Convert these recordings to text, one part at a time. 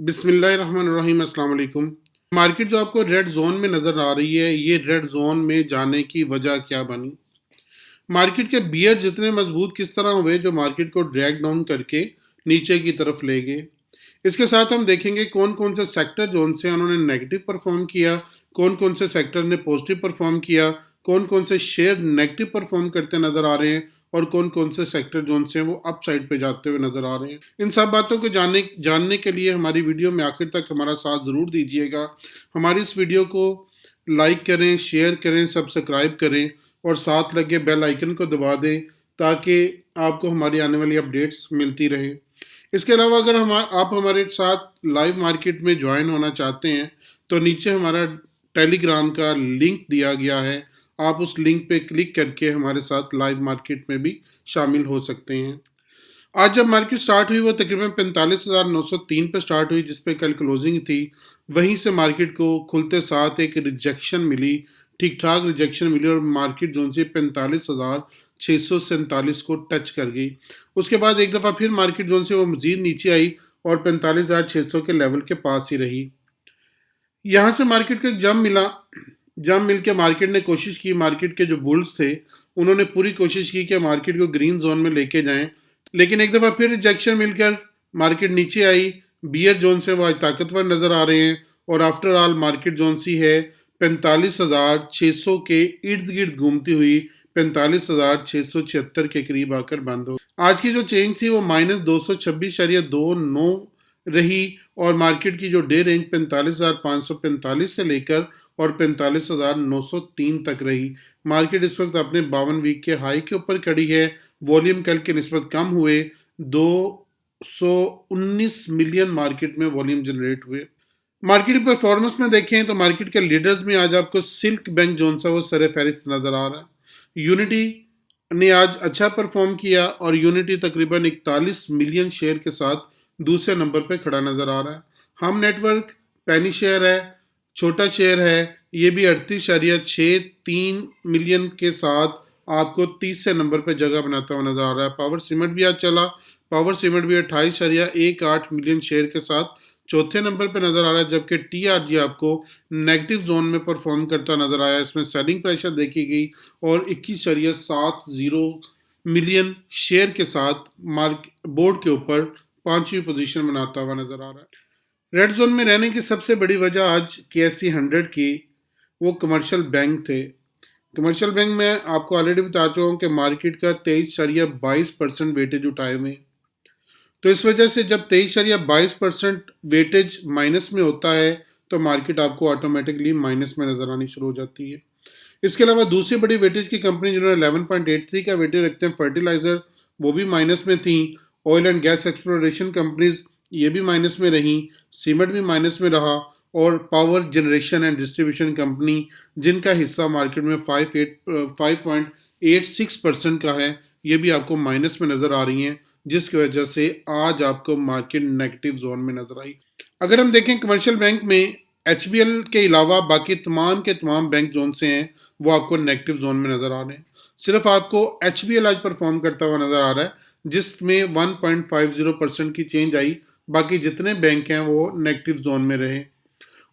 बिस्मिल्लाहिर्रहमानिर्रहीम अस्सलाम वालेकुम। मार्केट जो आपको रेड जोन में नज़र आ रही है, ये रेड जोन में जाने की वजह क्या बनी? मार्केट के बियर जितने मजबूत किस तरह हुए जो मार्केट को ड्रैग डाउन करके नीचे की तरफ ले गए। इसके साथ हम देखेंगे कौन कौन से सेक्टर जोन से उन्होंने नेगेटिव परफॉर्म किया, कौन कौन से सेक्टर ने पॉजिटिव परफॉर्म किया, कौन कौन से शेयर नेगेटिव परफॉर्म करते नजर आ रहे हैं और कौन कौन से सेक्टर जोन से वो अप साइड पे जाते हुए नजर आ रहे हैं। इन सब बातों को जानने के लिए हमारी वीडियो में आखिर तक हमारा साथ ज़रूर दीजिएगा। हमारी इस वीडियो को लाइक करें, शेयर करें, सब्सक्राइब करें और साथ लगे बेल आइकन को दबा दें ताकि आपको हमारी आने वाली अपडेट्स मिलती रहे। इसके अलावा अगर आप हमारे साथ लाइव मार्केट में ज्वाइन होना चाहते हैं तो नीचे हमारा टेलीग्राम का लिंक दिया गया है। आप उस लिंक पे क्लिक करके हमारे साथ लाइव मार्केट में भी शामिल हो सकते हैं। आज जब मार्केट स्टार्ट हुई वो तकरीबन 45,903 पे स्टार्ट हुई, जिस पे कल क्लोजिंग थी। वहीं से मार्केट को खुलते साथ एक रिजेक्शन मिली, ठीक ठाक रिजेक्शन मिली और मार्केट जोन से 45,647 को टच कर गई। उसके बाद एक दफ़ा फिर मार्केट जोन से वो मजीद नीचे आई और 45,600 के लेवल के पास ही रही। यहाँ से मार्केट को एक जंप मिला। जंप मिल के मार्केट ने कोशिश की, मार्केट के जो बुल्स थे उन्होंने पूरी कोशिश की कि मार्केट को ग्रीन जोन में लेके जाएं, लेकिन एक दफ़ा फिर रिजेक्शन मिलकर मार्केट नीचे आई। बियर जोन से वो आज ताकतवर नज़र आ रहे हैं और आफ्टर ऑल मार्केट जोन सी है 45,600 के इर्द गिर्द घूमती हुई 45,676 के करीब आकर बंद हो। आज की जो चेंज थी वो -226.29 रही और मार्केट की जो डे रेंज 45,545 से लेकर और 45,903 तक रही। मार्केट इस वक्त अपने 52 वीक के हाई के ऊपर खड़ी है। वॉल्यूम कल के निस्बत कम हुए, 219 मिलियन मार्केट में वॉल्यूम जनरेट हुए। मार्केट परफॉर्मेंस में देखें तो मार्केट के लीडर्स में आज आपको सिल्क बैंक जोन सा वो सरे फहरिस्त नजर आ रहा है। यूनिटी ने आज अच्छा परफॉर्म किया और यूनिटी तकरीबन 41 मिलियन शेयर के साथ दूसरे नंबर पर खड़ा नजर आ रहा है। हम नेटवर्क पैनी शेयर है, छोटा शेयर है, ये भी 38.63 मिलियन के साथ आपको तीसरे नंबर पर जगह बनाता हुआ नजर आ रहा है। पावर सीमेंट भी आज चला। पावर सीमेंट भी 28.18 मिलियन शेयर के साथ चौथे नंबर पर नजर आ रहा है, जबकि टीआरजी आपको नेगेटिव जोन में परफॉर्म करता नजर आया। इसमें सेलिंग प्रेशर देखी गई और 21.70 मिलियन शेयर के साथ बोर्ड के ऊपर पांचवी पोजीशन बनाता हुआ नजर आ रहा है। रेड जोन में रहने की सबसे बड़ी वजह आज KSE 100 की वो कमर्शियल बैंक थे। कमर्शियल बैंक में आपको ऑलरेडी बता चुका हूँ कि मार्केट का 23.22% वेटेज उठाए हुए हैं। तो इस वजह से जब 23.22% वेटेज माइनस में होता है तो मार्केट आपको ऑटोमेटिकली माइनस में नजर आनी शुरू हो जाती है। इसके अलावा दूसरी बड़ी वेटेज की कंपनी जिन्होंने 11.83 का वेटेज रखते हैं फर्टिलाइजर, वो भी माइनस में थी। Oil and gas exploration companies ये भी माइनस में रही। सीमेंट भी माइनस में रहा और power generation and distribution company जिनका हिस्सा मार्केट में 5.86% का है, ये भी आपको माइनस में नज़र आ रही हैं, जिसकी वजह से आज आपको मार्केट नेगेटिव जोन में नज़र आई। अगर हम देखें कमर्शियल बैंक में HBL के अलावा बाकी के तमाम बैंक जोन से हैं वो आपको नेगेटिव जोन में नज़र आ रहे हैं। सिर्फ आपको HBL आज परफॉर्म करता हुआ नज़र आ रहा है जिसमें 1.50% की चेंज आई। बाकी जितने बैंक हैं वो नेगेटिव जोन में रहे।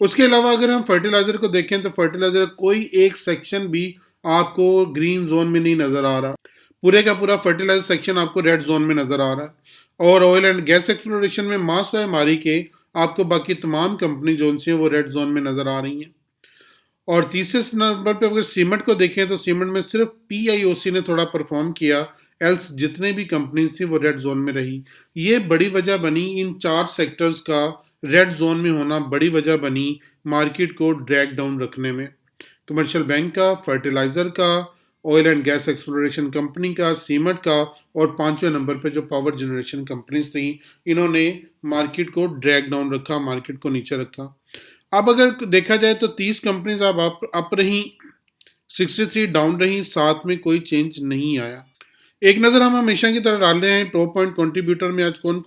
उसके अलावा अगर हम फर्टिलाइजर को देखें तो फर्टिलाइजर कोई एक सेक्शन भी आपको ग्रीन जोन में नहीं नजर आ रहा। पूरे का पूरा फर्टिलाइजर सेक्शन आपको रेड जोन में नजर आ रहा है और ऑयल एंड गैस एक्सप्लोरेशन में मारी के आपको बाकी तमाम कंपनी जोन से वो रेड जोन में नजर आ रही हैं। और तीसरे नंबर पे अगर सीमेंट को देखें तो सीमेंट में सिर्फ PIOC ने थोड़ा परफॉर्म किया, एल्स जितने भी कंपनीज थी वो रेड जोन में रही। ये बड़ी वजह बनी, इन चार सेक्टर्स का रेड जोन में होना बड़ी वजह बनी मार्केट को ड्रैग डाउन रखने में। कमर्शियल बैंक का, फर्टिलाइजर का, oil and gas exploration company का, सीमेंट का और पांचवें नंबर पे जो पावर जनरेशन कंपनीज थी, इन्होंने मार्केट को ड्रैग डाउन रखा, मार्केट को नीचे रखा। अब अगर देखा जाए तो 30 कंपनीज अब अप रही, 63 डाउन रही, साथ में कोई चेंज नहीं आया। एक नज़र हम हमेशा की तरह डाल रहे हैं टॉप पॉइंट कंट्रीब्यूटर में आज कौन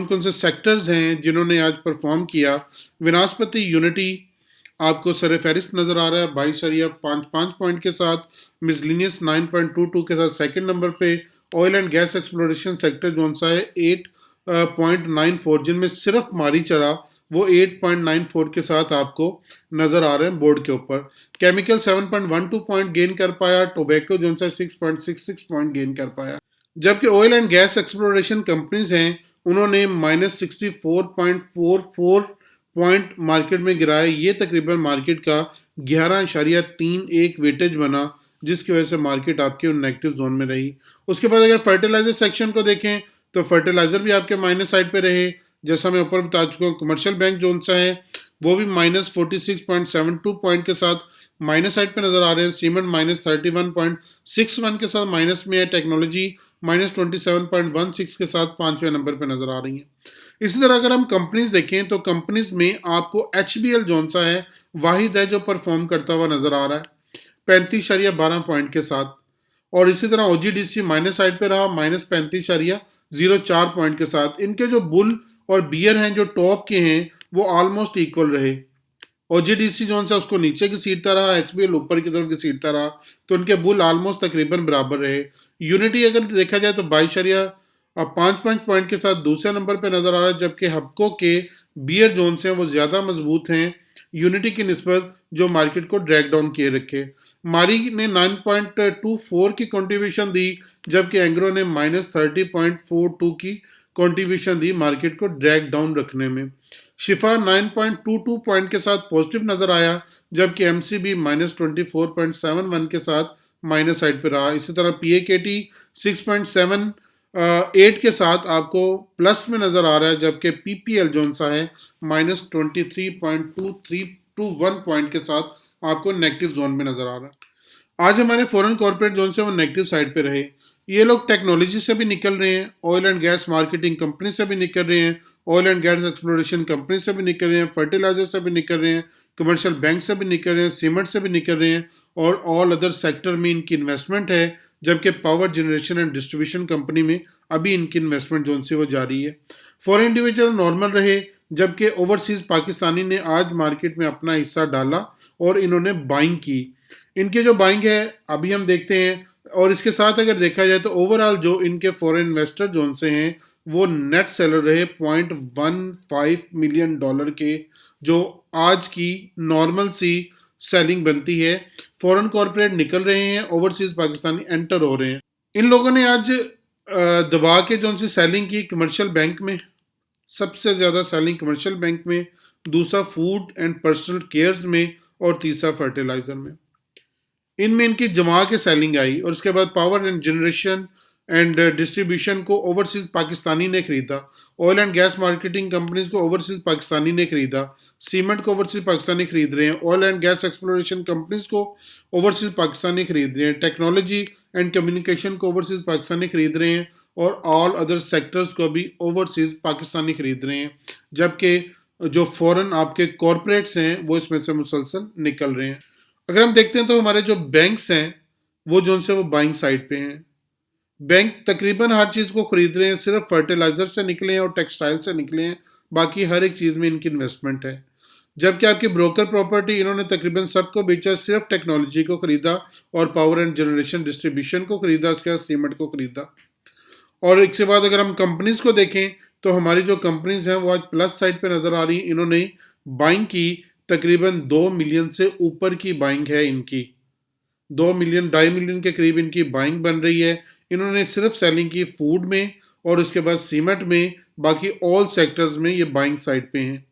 कौन से सेक्टर्स हैं जिन्होंने आज परफॉर्म किया। विनास्पति यूनिटी आपको सर फहरिस्त नज़र आ रहा है 22.55 पॉइंट के साथ। मिसलिनियस 9.22 के साथ सेकंड नंबर पे। Oil and gas exploration sector zone सा है 8.94, जिनमें सिर्फ मारी चढ़ा वो 8.94 के साथ आपको नजर आ रहे हैं बोर्ड के ऊपर। केमिकल 7.12 पॉइंट गेन कर पाया, टोबैको जो सा 6.66 पॉइंट गेन कर पाया। जबकि oil and gas exploration companies हैं, उन्होंने -64.44 पॉइंट मार्केट में गिराया। ये तकरीबन मार्केट का 11.31 वेटेज बना, जिसकी वजह से मार्केट आपके नेगेटिव जोन में रही। उसके बाद अगर फर्टिलाइजर सेक्शन को देखें तो फर्टिलाइजर भी आपके माइनस साइड पे रहे। जैसा मैं ऊपर बता चुका हूँ, कमर्शियल बैंक जो सा है वो भी -46.72 पॉइंट के साथ माइनस साइड पे नजर आ रहे हैं। सीमेंट -31.61 के साथ माइनस में है। टेक्नोलॉजी -27.16 के साथ 5वें नंबर पे नजर आ रही है। इसी तरह अगर हम कंपनीज देखें तो कंपनीज में आपको HBL जो सा है वाहिद है जो परफॉर्म करता हुआ नजर आ रहा है 35.12 पॉइंट के साथ। और इसी तरह OGDC माइनस साइड पे रहा -35.04 पॉइंट के साथ। इनके जो बुल और बियर हैं जो टॉप के हैं वो ऑलमोस्ट इक्वल रहे। OGDC जो सा उसको नीचे घसीटता रहा, HBL ऊपर की तरफ घसीटता रहा, तो उनके बुल ऑलमोस्ट तकरीबन बराबर रहे। यूनिटी अगर देखा जाए तो 22.5 पॉइंट के साथ दूसरे नंबर पे नजर आ रहा है, जबकि हब्को के बियर जोन्स हैं वो ज्यादा मजबूत हैं यूनिटी की निस्बत, जो मार्केट को ड्रैग डाउन किए रखे। मारी ने 9.24 की कंट्रीब्यूशन दी, जबकि एंग्रो ने -30.42 की कंट्रीब्यूशन दी मार्केट को ड्रैग डाउन रखने में। शिफा 9.22 पॉइंट के साथ पॉजिटिव नजर आया, जबकि MCB -24.71 के साथ माइनस साइड पे रहा। इसी तरह PAKT 6.78 के साथ आपको प्लस में नजर आ रहा है, जबकि PPL जो सा है -23.2321 पॉइंट के साथ आपको नेगेटिव जोन में नजर आ रहा है। आज हमारे फॉरेन कॉर्पोरेट जोन से वो नेगेटिव साइड पे रहे। ये लोग टेक्नोलॉजी से भी निकल रहे हैं, oil and gas marketing company से भी निकल रहे हैं, oil and gas exploration company से भी निकल रहे हैं, फर्टिलाइजर से भी निकल रहे हैं, कमर्शियल बैंक से भी निकल रहे हैं, सीमेंट से भी निकल रहे हैं, और ऑल अदर सेक्टर में इनकी इन्वेस्टमेंट है। जबकि power generation and distribution company में अभी इनकी इन्वेस्टमेंट जोन से वो जारी है। फॉरेन इंडिविजुअल नॉर्मल रहे, जबकि ओवरसीज पाकिस्तानी ने आज मार्केट में अपना हिस्सा डाला और इन्होंने बाइंग की। इनके जो बाइंग है अभी हम देखते हैं। और इसके साथ अगर देखा जाए तो ओवरऑल जो इनके फॉरेन इन्वेस्टर जोन से हैं वो नेट सेलर रहे $0.15 मिलियन के, जो आज की नॉर्मल सी सेलिंग बनती है। फॉरेन कॉर्पोरेट निकल रहे हैं, ओवरसीज पाकिस्तानी एंटर हो रहे हैं। इन लोगों ने आज दबा के जो सी सेलिंग की कमर्शियल बैंक में, सबसे ज़्यादा सेलिंग कमर्शियल बैंक में, दूसरा फूड एंड पर्सनल केयर्स में, और तीसरा फर्टिलाइजर में। इनमें इनकी जमा के सेलिंग आई। और उसके बाद power and generation and distribution को ओवरसीज पाकिस्तानी ने खरीदा। Oil and gas marketing companies को ओवरसीज पाकिस्तानी ने खरीदा। सीमेंट को ओवरसीज पाकिस्तानी खरीद रहे हैं। Oil and gas exploration companies को ओवरसीज पाकिस्तानी खरीद रहे हैं। टेक्नोलॉजी एंड कम्युनिकेशन को ओवरसीज पाकिस्तानी खरीद रहे हैं। और ऑल अदर सेक्टर्स को भी ओवरसीज पाकिस्तानी खरीद रहे हैं। जबकि जो फॉरेन आपके कॉरपोरेट्स हैं वो इसमें से मुसलसल निकल रहे हैं। अगर हम देखते हैं तो हमारे जो बैंक्स हैं वो जो से वो बाइंग साइड पे हैं। बैंक तकरीबन हर चीज़ को खरीद रहे हैं, सिर्फ फर्टिलाइजर से निकले हैं और टेक्सटाइल से निकले हैं, बाकी हर एक चीज़ में इनकी इन्वेस्टमेंट है। जबकि आपकी ब्रोकर प्रॉपर्टी इन्होंने तकरीबन सबको बेचा, सिर्फ टेक्नोलॉजी को खरीदा और पावर एंड जनरेशन डिस्ट्रीब्यूशन को खरीदा, उसके बाद सीमेंट को खरीदा। और इसके बाद अगर हम कंपनीज को देखें तो हमारी जो कंपनीज हैं वो आज प्लस साइड पे नजर आ रही हैं। इन्होंने बाइंग की तकरीबन 2 मिलियन से ऊपर की बाइंग है इनकी। 2 मिलियन 2.5 मिलियन के करीब इनकी बाइंग बन रही है। इन्होंने सिर्फ सेलिंग की फूड में और उसके बाद सीमेंट में, बाकी ऑल सेक्टर्स में ये बाइंग साइड पे हैं।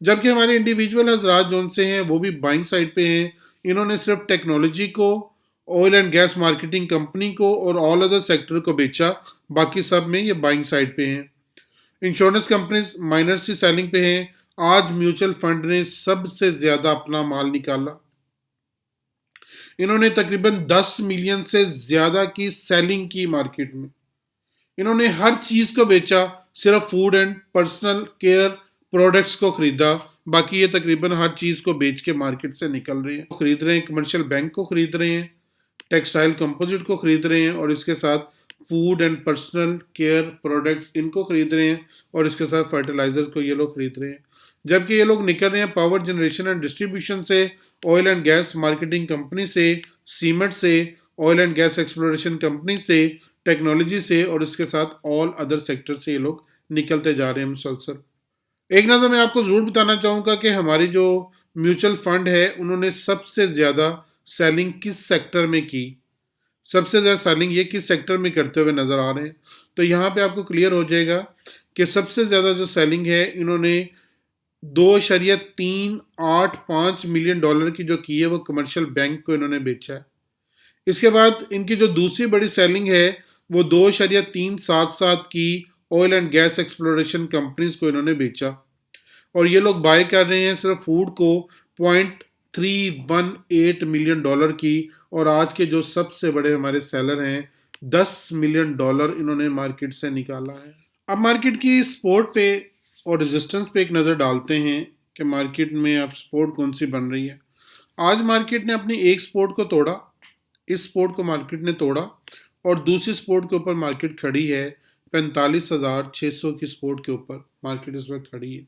जबकि हमारे इंडिविजुअल हजरात जो से हैं वो भी बाइंग साइड पे हैं। इन्होंने सिर्फ टेक्नोलॉजी को, oil and gas marketing company को और ऑल अदर सेक्टर को बेचा, बाकी सब में ये बाइंग साइड पे हैं। इंश्योरेंस कंपनीज माइनर सी सेलिंग पे हैं। आज म्यूचुअल फंड ने सबसे ज्यादा अपना माल निकाला। इन्होंने तकरीबन 10 मिलियन से ज्यादा की सेलिंग की मार्केट में। इन्होंने हर चीज को बेचा, सिर्फ food and personal care products को खरीदा, बाकी ये तकरीबन हर चीज को बेच के मार्केट से निकल रहे हैं। खरीद रहे हैं, कमर्शियल बैंक को खरीद रहे हैं, टेक्सटाइल कंपोजिट को खरीद रहे हैं, और इसके साथ food and personal care products इनको खरीद रहे हैं, और इसके साथ फर्टिलाइजर्स को ये लोग खरीद रहे हैं। जबकि ये लोग निकल रहे हैं पावर जनरेशन एंड डिस्ट्रीब्यूशन से, oil and gas marketing company से, सीमेंट से, oil and gas exploration company से, टेक्नोलॉजी से, और इसके साथ ऑल अदर सेक्टर से ये लोग निकलते जा रहे हैं मुसलसल। एक नज़र मैं आपको ज़रूर बताना चाहूँगा कि हमारी जो म्यूचुअल फंड है उन्होंने सबसे ज़्यादा सेलिंग किस सेक्टर में की, सबसे ज़्यादा सेलिंग ये किस सेक्टर में करते हुए नज़र आ रहे हैं। तो यहाँ पे आपको क्लियर हो जाएगा कि सबसे ज़्यादा जो सेलिंग है इन्होंने 2.385 मिलियन डॉलर की जो की है वो कमर्शियल बैंक को इन्होंने बेचा है। इसके बाद इनकी जो दूसरी बड़ी सेलिंग है वो 2.377 की oil and gas exploration companies को इन्होंने बेचा, और ये लोग बाय कर रहे हैं सिर्फ फूड को 0.318 मिलियन डॉलर की, और आज के जो सबसे बड़े हमारे सेलर हैं 10 मिलियन डॉलर इन्होंने मार्केट से निकाला है। अब मार्केट की सपोर्ट पे और रेजिस्टेंस पे एक नज़र डालते हैं कि मार्केट में अब सपोर्ट कौन सी बन रही है। आज मार्केट ने अपनी एक सपोर्ट को तोड़ा, इस सपोर्ट को मार्केट ने तोड़ा, और दूसरी सपोर्ट के ऊपर मार्केट खड़ी है 45,600 की सपोर्ट के ऊपर मार्केट इस वक्त खड़ी है।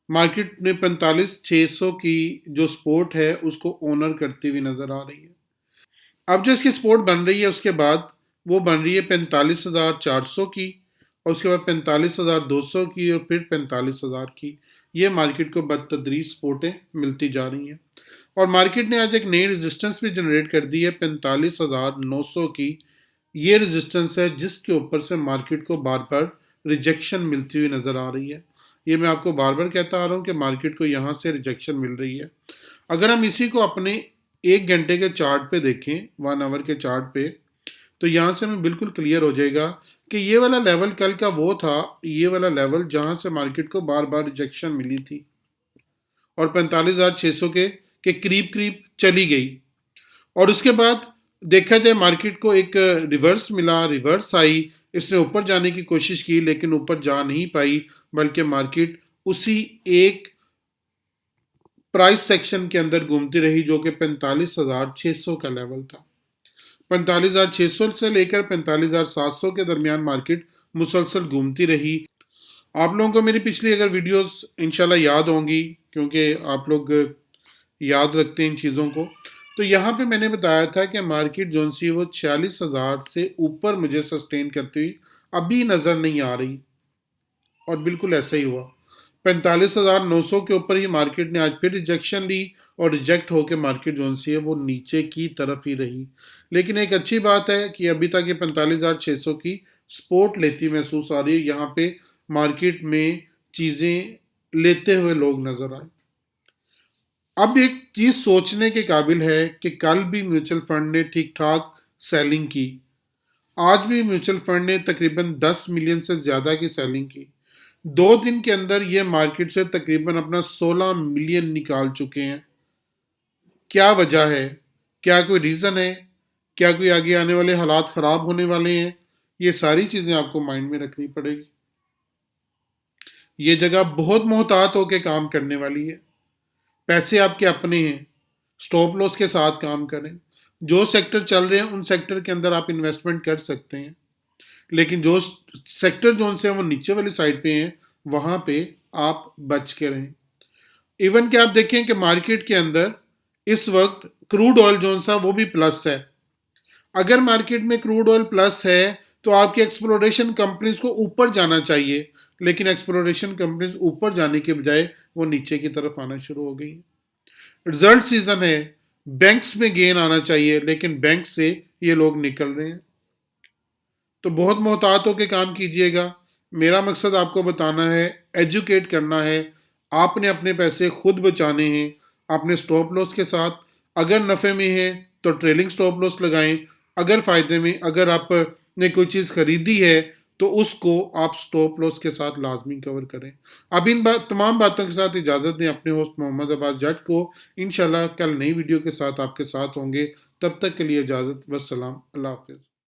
मार्केट ने 45,600 की जो सपोर्ट है उसको ऑनर करती हुई नजर आ रही है। अब जो इसकी सपोर्ट बन रही है उसके बाद वो बन रही है 45,400 की, और उसके बाद 45,200 की, और फिर 45,000 की। ये मार्केट को बतदरीज सपोर्टें मिलती जा रही हैं, और मार्केट ने आज एक नई रेजिस्टेंस भी जनरेट कर दी है 45,900 की। ये रेजिस्टेंस है जिसके ऊपर से मार्केट को बार बार रिजेक्शन मिलती हुई नज़र आ रही है। ये मैं आपको बार बार कहता आ रहा हूँ कि मार्केट को यहाँ से रिजेक्शन मिल रही है। अगर हम इसी को अपने 1 घंटे के चार्ट पे देखें, 1 आवर के चार्ट पे, तो यहाँ से हमें बिल्कुल क्लियर हो जाएगा कि ये वाला लेवल कल का वो था, ये वाला लेवल जहाँ से मार्केट को बार बार रिजेक्शन मिली थी और 45,600 के करीब करीब चली गई, और उसके बाद देखा जाए मार्केट को एक रिवर्स मिला, रिवर्स आई, इसने ऊपर जाने की कोशिश की लेकिन ऊपर जा नहीं पाई, बल्कि मार्केट उसी एक प्राइस सेक्शन के अंदर घूमती रही जो कि 45,600 का लेवल था। 45,600 से लेकर 45,700 के दरमियान मार्केट मुसलसल घूमती रही। आप लोगों को मेरी पिछली अगर वीडियोस इंशाल्लाह याद होंगी, क्योंकि आप लोग याद रखते हैं इन चीज़ों को, तो यहाँ पे मैंने बताया था कि मार्केट जो सी वो 46,000 से ऊपर मुझे सस्टेन करती हुई अभी नज़र नहीं आ रही, और बिल्कुल ऐसा ही हुआ। 45,900 के ऊपर ही मार्केट ने आज फिर रिजेक्शन ली, और रिजेक्ट होकर मार्केट जो सी है वो नीचे की तरफ ही रही। लेकिन एक अच्छी बात है कि अभी तक ये 45,600 की सपोर्ट लेती महसूस आ रही है। यहाँ पे मार्केट में चीज़ें लेते हुए लोग नजर आए। अब एक चीज सोचने के काबिल है कि कल भी म्यूचुअल फंड ने ठीक ठाक सेलिंग की, आज भी म्यूचुअल फंड ने तकरीबन 10 मिलियन से ज्यादा की सेलिंग की। 2 दिन के अंदर ये मार्केट से तकरीबन अपना 16 मिलियन निकाल चुके हैं। क्या वजह है? क्या कोई रीजन है? क्या कोई आगे आने वाले हालात खराब होने वाले हैं? ये सारी चीजें आपको माइंड में रखनी पड़ेगी। ये जगह बहुत मोहतात होकर काम करने वाली है। पैसे आपके अपने हैं, स्टॉप लॉस के साथ काम करें। जो सेक्टर चल रहे हैं उन सेक्टर के अंदर आप इन्वेस्टमेंट कर सकते हैं, लेकिन जो सेक्टर जो से वो नीचे वाली साइड पे हैं वहां पे आप बच के रहें। इवन कि आप देखें कि मार्केट के अंदर इस वक्त क्रूड ऑयल जो सा वो भी प्लस है। अगर मार्केट में क्रूड ऑयल प्लस है तो आपकी एक्सप्लोरेशन कंपनीज को ऊपर जाना चाहिए, लेकिन एक्सप्लोरेशन कंपनीज ऊपर जाने के बजाय वो नीचे की तरफ आना शुरू हो गई। रिजल्ट सीजन है, बैंक्स में गेन आना चाहिए, लेकिन बैंक से ये लोग निकल रहे हैं। तो बहुत मोहतात होकर काम कीजिएगा। मेरा मकसद आपको बताना है, एजुकेट करना है। आपने अपने पैसे खुद बचाने हैं अपने स्टॉप लॉस के साथ। अगर नफ़े में है तो ट्रेलिंग स्टॉप लॉस लगाएं, अगर फ़ायदे में, अगर आपने कोई चीज़ खरीदी है तो उसको आप स्टॉप लॉस के साथ लाजमी कवर करें। अब इन तमाम बातों के साथ इजाज़त दें अपने होस्ट मोहम्मद अब्बास जट को। इंशाल्लाह कल नई वीडियो के साथ आपके साथ होंगे। तब तक के लिए इजाज़त, वस्सलाम, अल्लाह हाफ़िज़।